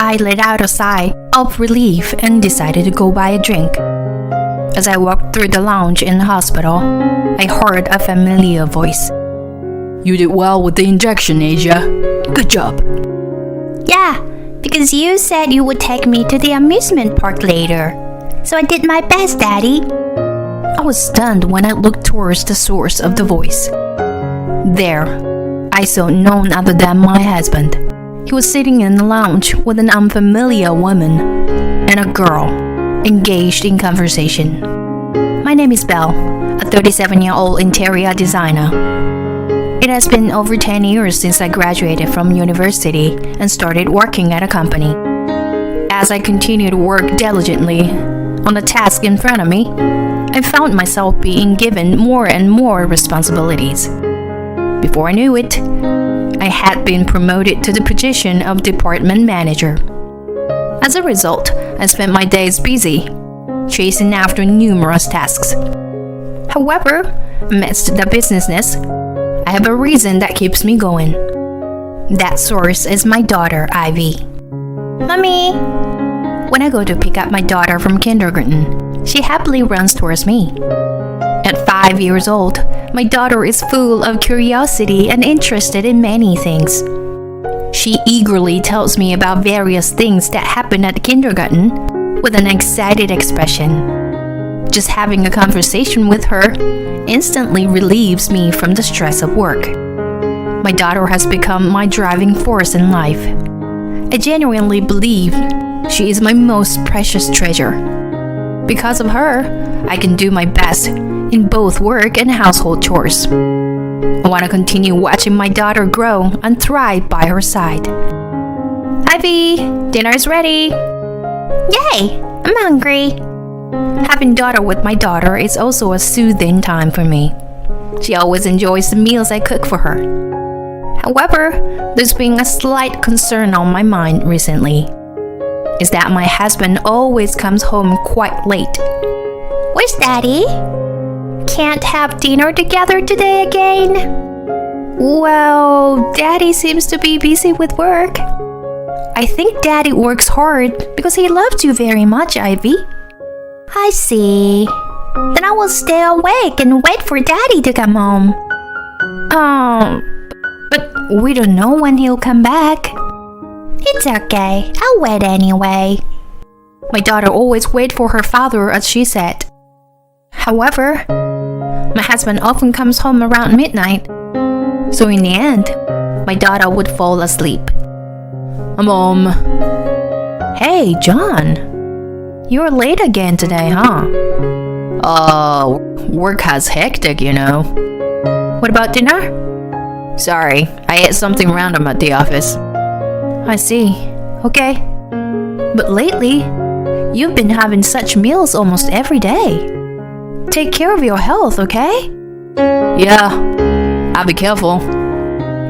I let out a sigh of relief and decided to go buy a drink. As I walked through the lounge in the hospital, I heard a familiar voice. You did well with the injection, Asia. Good job. Yeah, because you said you would take me to the amusement park later. So I did my best, Daddy. I was stunned when I looked towards the source of the voice. There, I saw none other than my husband. He was sitting in the lounge with an unfamiliar woman and a girl engaged in conversation. My name is Belle, a 37-year-old interior designer. It has been over 10 years since I graduated from university and started working at a company. As I continued to work diligently on the task in front of me, I found myself being given more and more responsibilities. Before I knew it, I had been promoted to the position of department manager. As a result, I spent my days busy, chasing after numerous tasks. However, amidst the businessness, I have a reason that keeps me going. That source is my daughter, Ivy. Mommy! When I go to pick up my daughter from kindergarten, she happily runs towards me. At 5 years old, my daughter is full of curiosity and interested in many things. She eagerly tells me about various things that happen at kindergarten with an excited expression. Just having a conversation with her instantly relieves me from the stress of work. My daughter has become my driving force in life. I genuinely believe she is my most precious treasure. Because of her, I can do my best in both work and household chores. I want to continue watching my daughter grow and thrive by her side. Ivy, dinner is ready. Yay, I'm hungry. Having daughter with my daughter is also a soothing time for me. She always enjoys the meals I cook for her. However, there's been a slight concern on my mind recently. Is that my husband always comes home quite late. Where's Daddy? Can't have dinner together today again? Well, Daddy seems to be busy with work. I think Daddy works hard because he loves you very much, Ivy. I see. Then I will stay awake and wait for Daddy to come home. But we don't know when he'll come back. It's okay. I'll wait anyway. My daughter always waits for her father, as she said. However, my husband often comes home around midnight. So in the end, my daughter would fall asleep. Mom. Hey, John. You're late again today, huh? Work has hectic, you know. What about dinner? Sorry, I ate something random at the office. I see. Okay. But lately, you've been having such meals almost every day. Take care of your health, okay? Yeah, I'll be careful.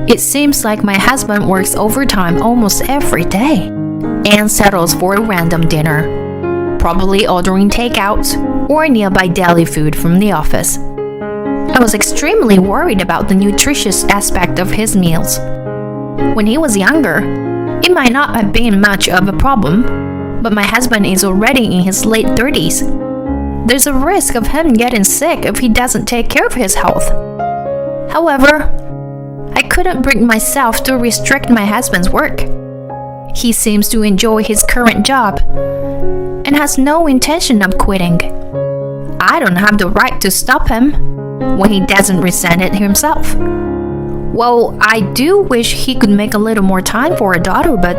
It seems like my husband works overtime almost every day and settles for a random dinner, probably ordering takeouts or nearby deli food from the office. I was extremely worried about the nutritious aspect of his meals. When he was younger, it might not have been much of a problem, but my husband is already in his late 30s. There's a risk of him getting sick if he doesn't take care of his health. However, I couldn't bring myself to restrict my husband's work. He seems to enjoy his current job and has no intention of quitting. I don't have the right to stop him when he doesn't resent it himself. Well, I do wish he could make a little more time for a daughter, but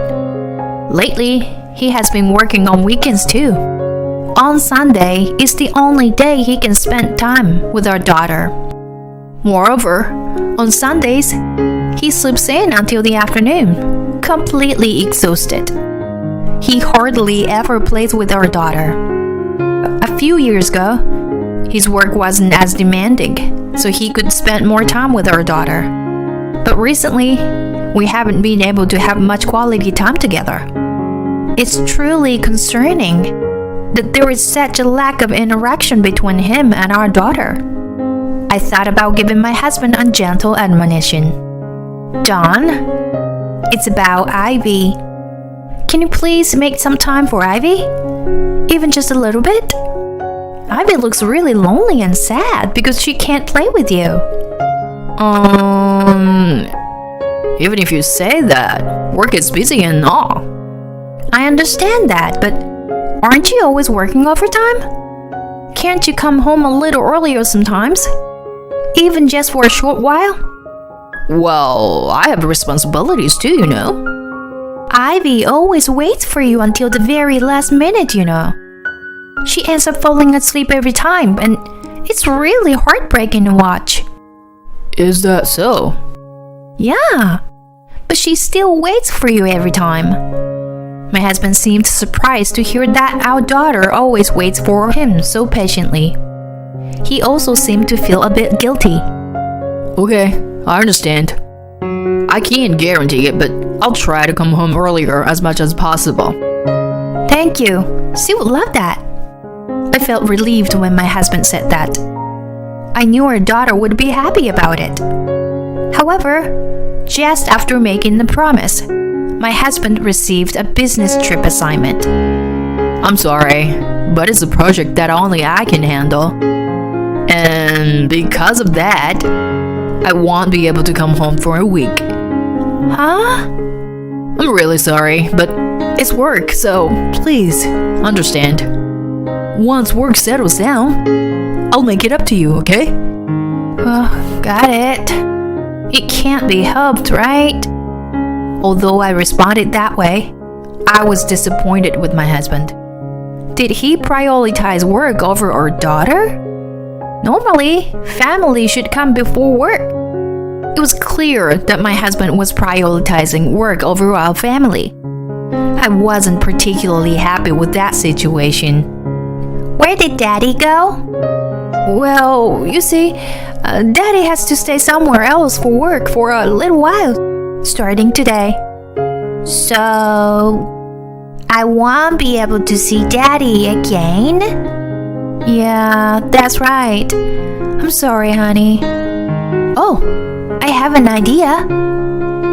lately he has been working on weekends too. On Sunday is the only day he can spend time with our daughter. Moreover, on Sundays, he sleeps in until the afternoon, completely exhausted. He hardly ever plays with our daughter. A few years ago, his work wasn't as demanding, so he could spend more time with our daughter. But recently, we haven't been able to have much quality time together. It's truly concerning that there is such a lack of interaction between him and our daughter. I thought about giving my husband a gentle admonition. John, it's about Ivy. can you please make some time for Ivy? Even just a little bit? Ivy looks really lonely and sad because she can't play with you. Even if you say that, work is busy and all. I understand that, but aren't you always working overtime? Can't you come home a little earlier sometimes? Even just for a short while? Well, I have responsibilities too, you know. Ivy always waits for you until the very last minute, you know. She ends up falling asleep every time, and it's really heartbreaking to watch. Is that so? Yeah, but she still waits for you every time. My husband seemed surprised to hear that our daughter always waits for him so patiently. He also seemed to feel a bit guilty. Okay, I understand. I can't guarantee it, but I'll try to come home earlier as much as possible. Thank you. She would love that. I felt relieved when my husband said that. I knew our daughter would be happy about it. However, just after making the promise, my husband received a business trip assignment. I'm sorry, but it's a project that only I can handle. And because of that, I won't be able to come home for a week. Huh? I'm really sorry, but it's work, so please understand. Once work settles down, I'll make it up to you, okay? Oh, got it. It can't be helped, right? Although I responded that way, I was disappointed with my husband. Did he prioritize work over our daughter? Normally, family should come before work. It was clear that my husband was prioritizing work over our family. I wasn't particularly happy with that situation. Where did Daddy go? Well, you see, Daddy has to stay somewhere else for work for a little while, starting today. So, I won't be able to see Daddy again? Yeah, that's right. I'm sorry, honey. Oh, I have an idea.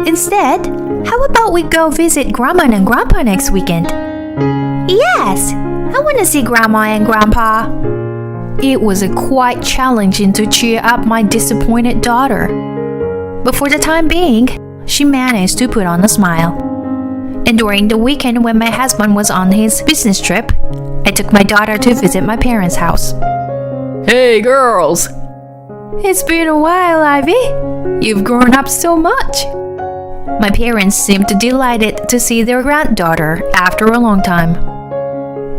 Instead, how about we go visit Grandma and Grandpa next weekend? Yes, I want to see Grandma and Grandpa. It was quite challenging to cheer up my disappointed daughter. But for the time being, she managed to put on a smile. And during the weekend when my husband was on his business trip, I took my daughter to visit my parents' house. Hey, girls! It's been a while, Ivy. You've grown up so much. My parents seemed delighted to see their granddaughter after a long time.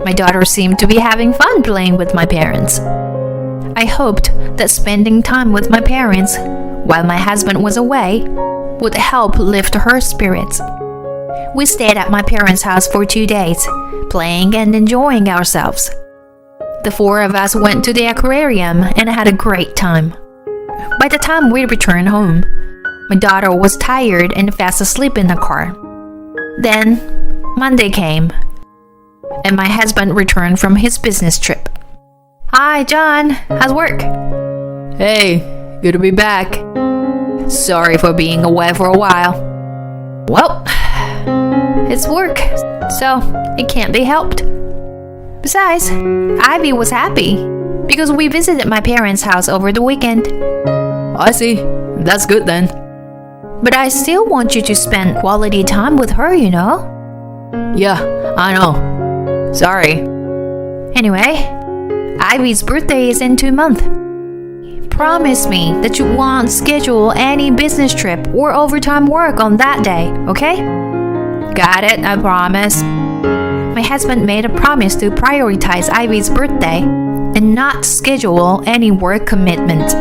My daughter seemed to be having fun playing with my parents. I hoped that spending time with my parents while my husband was away would help lift her spirits. We stayed at my parents' house for 2 days, playing and enjoying ourselves. The 4 of us went to the aquarium and had a great time. By the time we returned home, my daughter was tired and fast asleep in the car. Then, Monday came, and my husband returned from his business trip. Hi, John. How's work? Hey, good to be back. Sorry for being away for a while. Well, it's work, so it can't be helped. Besides, Ivy was happy because we visited my parents' house over the weekend. I see. That's good then. But I still want you to spend quality time with her, you know? Yeah, I know. Sorry. Anyway, Ivy's birthday is in 2 months. Promise me that you won't schedule any business trip or overtime work on that day, okay? Got it, I promise. My husband made a promise to prioritize Ivy's birthday and not schedule any work commitment.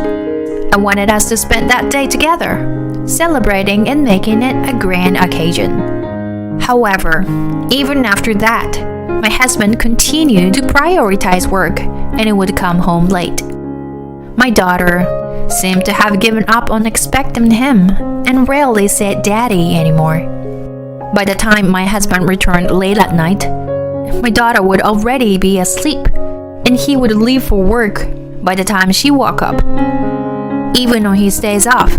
I wanted us to spend that day together, celebrating and making it a grand occasion. However, even after that, my husband continued to prioritize work and he would come home late. My daughter seemed to have given up on expecting him and rarely said daddy anymore. By the time my husband returned late at night, my daughter would already be asleep and he would leave for work by the time she woke up. Even on his days off,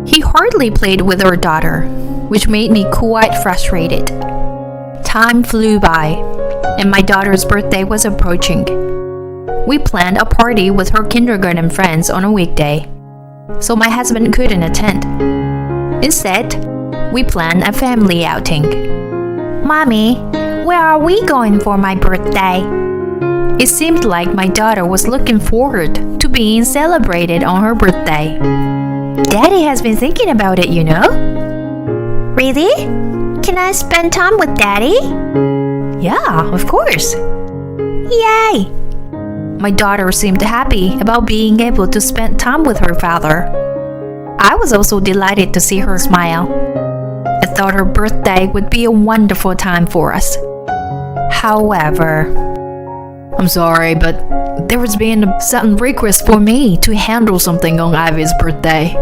he hardly played with our daughter, which made me quite frustrated. Time flew by, and my daughter's birthday was approaching. We planned a party with her kindergarten friends on a weekday, so my husband couldn't attend. Instead, we planned a family outing. Mommy, where are we going for my birthday? It seemed like my daughter was looking forward to being celebrated on her birthday. Daddy has been thinking about it, you know. Really? Can I spend time with Daddy? Yeah, of course. Yay! My daughter seemed happy about being able to spend time with her father. I was also delighted to see her smile. I thought her birthday would be a wonderful time for us. However, I'm sorry, but there has been a sudden request for me to handle something on Ivy's birthday.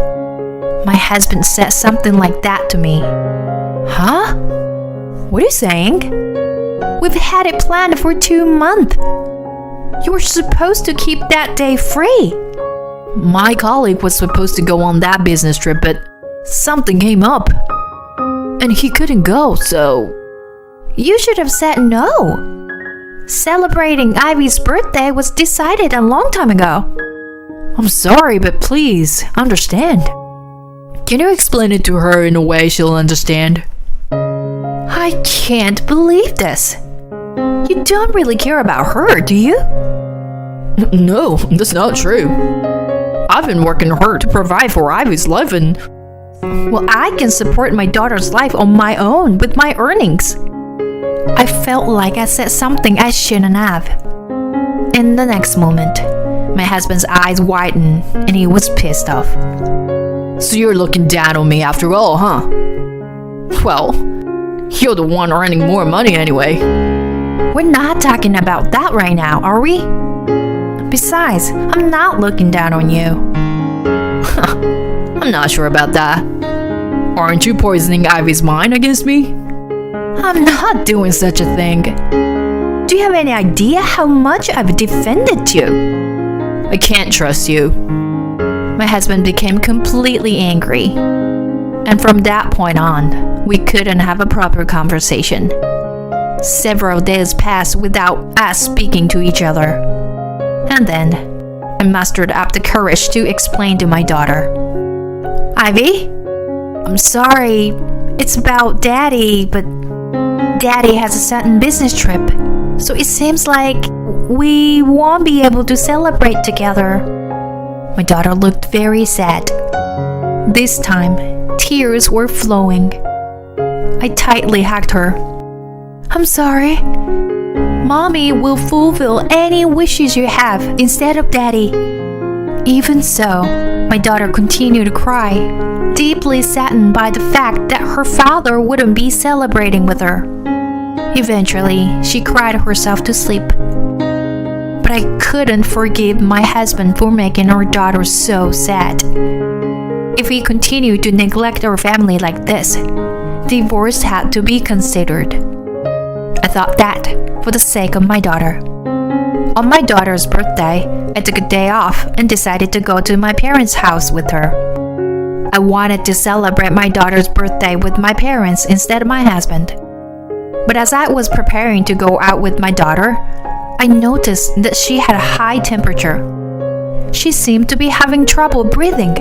My husband said something like that to me. Huh? What are you saying? We've had it planned for 2 months. You were supposed to keep that day free. My colleague was supposed to go on that business trip, but something came up. And he couldn't go, so... You should have said no. Celebrating Ivy's birthday was decided a long time ago. I'm sorry, but please, understand. Can you explain it to her in a way she'll understand? I can't believe this. You don't really care about her, do you? No, that's not true. I've been working hard to provide for Ivy's life and... Well, I can support my daughter's life on my own with my earnings. I felt like I said something I shouldn't have. In the next moment, my husband's eyes widened and he was pissed off. So you're looking down on me after all, huh? Well, you're the one earning more money anyway. We're not talking about that right now, are we? Besides, I'm not looking down on you. I'm not sure about that. Aren't you poisoning Ivy's mind against me? I'm not doing such a thing. Do you have any idea how much I've defended you? I can't trust you. My husband became completely angry. And from that point on, we couldn't have a proper conversation. Several days passed without us speaking to each other. And then, I mustered up the courage to explain to my daughter. Ivy, I'm sorry, it's about Daddy, but Daddy has a sudden business trip, so it seems like we won't be able to celebrate together. My daughter looked very sad. This time, tears were flowing. I tightly hugged her. I'm sorry. Mommy will fulfill any wishes you have instead of Daddy. Even so, my daughter continued to cry, deeply saddened by the fact that her father wouldn't be celebrating with her. Eventually, she cried herself to sleep. But I couldn't forgive my husband for making our daughter so sad. If he continued to neglect our family like this, divorce had to be considered. I thought that for the sake of my daughter. On my daughter's birthday, I took a day off and decided to go to my parents' house with her. I wanted to celebrate my daughter's birthday with my parents instead of my husband. But as I was preparing to go out with my daughter, I noticed that she had a high temperature. She seemed to be having trouble breathing.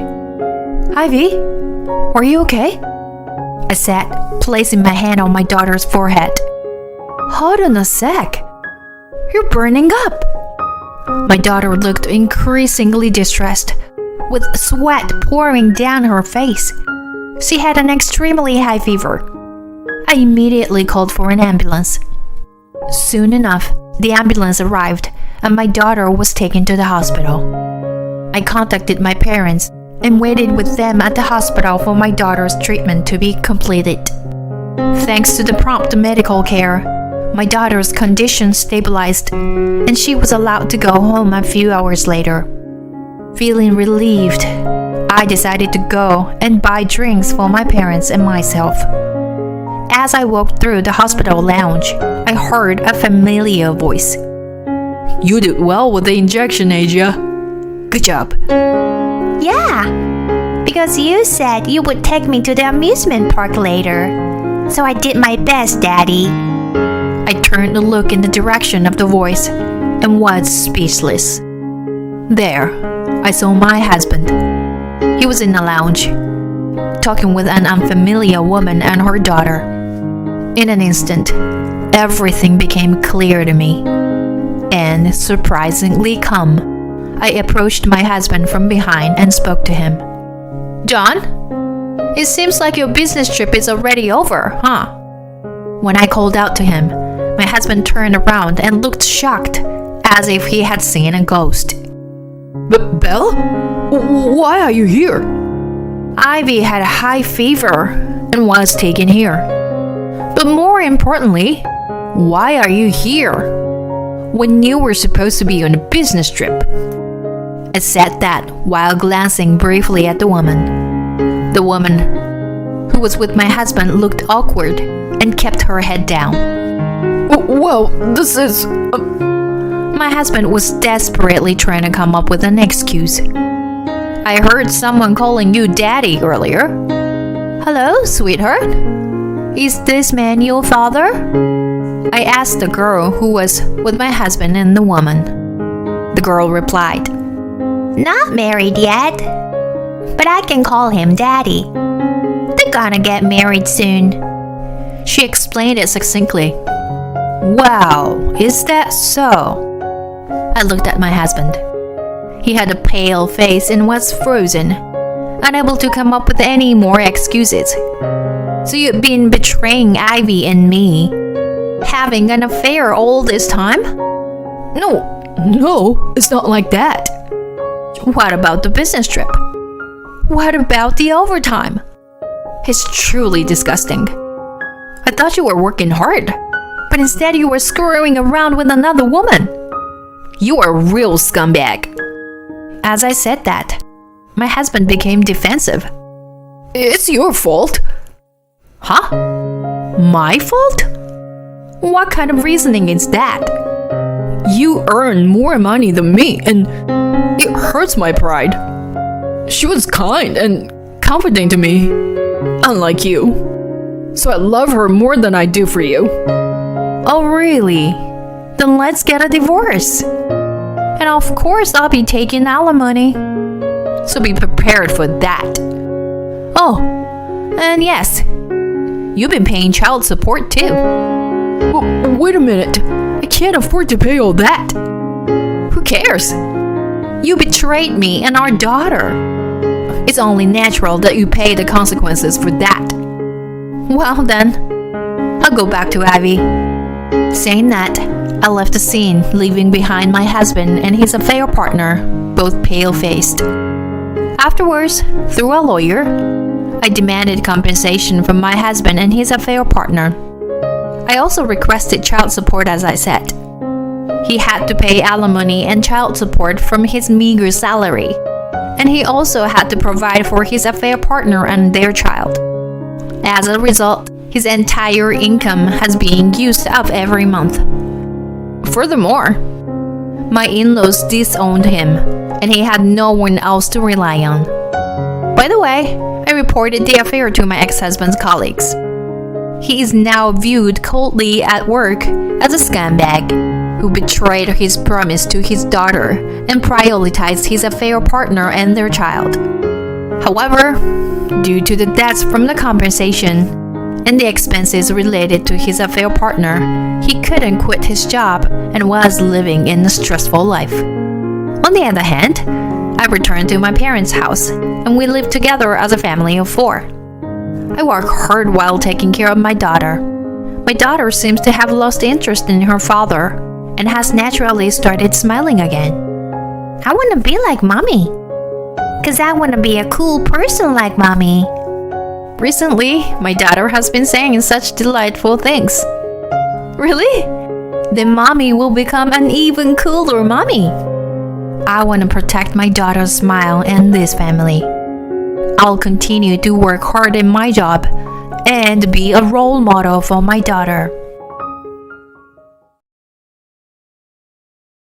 Ivy, are you okay? I said, placing my hand on my daughter's forehead. Hold on a sec. You're burning up. My daughter looked increasingly distressed, with sweat pouring down her face. She had an extremely high fever. I immediately called for an ambulance. Soon enough, the ambulance arrived and my daughter was taken to the hospital. I contacted my parents and waited with them at the hospital for my daughter's treatment to be completed. Thanks to the prompt medical care, my daughter's condition stabilized and she was allowed to go home a few hours later. Feeling relieved, I decided to go and buy drinks for my parents and myself. As I walked through the hospital lounge, I heard a familiar voice. You did well with the injection, Asia. Good job. Yeah, because you said you would take me to the amusement park later. So I did my best, Daddy. I turned to look in the direction of the voice and was speechless. There, I saw my husband. He was in a lounge, talking with an unfamiliar woman and her daughter. In an instant, everything became clear to me. And surprisingly calm, I approached my husband from behind and spoke to him. "John, it seems like your business trip is already over, huh?" When I called out to him, my husband turned around and looked shocked, as if he had seen a ghost. Belle? Why are you here? Ivy had a high fever and was taken here. But more importantly, why are you here when you were supposed to be on a business trip? I said that while glancing briefly at the woman. The woman who was with my husband looked awkward and kept her head down. Well, this is... My husband was desperately trying to come up with an excuse. "I heard someone calling you daddy earlier." "Hello, sweetheart? Is this man your father?" I asked the girl who was with my husband and the woman. The girl replied, "Not married yet, but I can call him daddy. They're gonna get married soon." She explained it succinctly. "Wow, is that so?" I looked at my husband. He had a pale face and was frozen, unable to come up with any more excuses. "So you've been betraying Ivy and me, having an affair all this time?" No, it's not like that. "What about the business trip? What about the overtime? It's truly disgusting. I thought you were working hard, but instead you were screwing around with another woman. You are a real scumbag." As I said that, my husband became defensive. It's your fault. "Huh? My fault? What kind of reasoning is that?" You earn more money than me, and it hurts my pride. She was kind and comforting to me, unlike you. So I love her more than I do for you. "Oh, really? Then let's get a divorce. And of course I'll be taking alimony. So be prepared for that. Oh, and yes, you've been paying child support too." Wait a minute. I can't afford to pay all that. "Who cares? You betrayed me and our daughter. It's only natural that you pay the consequences for that." "Well then, I'll go back to Ivy." Saying that, I left the scene, leaving behind my husband and his affair partner, both pale-faced. Afterwards, through a lawyer, I demanded compensation from my husband and his affair partner. I also requested child support, as I said. He had to pay alimony and child support from his meager salary, and he also had to provide for his affair partner and their child. As a result, his entire income has been used up every month. Furthermore, my in-laws disowned him, and he had no one else to rely on. By the way, I reported the affair to my ex-husband's colleagues. He is now viewed coldly at work as a scumbag who betrayed his promise to his daughter and prioritized his affair partner and their child. However, due to the debts from the compensation and the expenses related to his affair partner, he couldn't quit his job and was living in a stressful life. On the other hand, I returned to my parents' house and we lived together as a family of 4. I work hard while taking care of my daughter. My daughter seems to have lost interest in her father and has naturally started smiling again. I want to be like mommy, 'cause I want to be a cool person like mommy. Recently, my daughter has been saying such delightful things. Really? Then mommy will become an even cooler mommy. I want to protect my daughter's smile and this family. I'll continue to work hard in my job and be a role model for my daughter.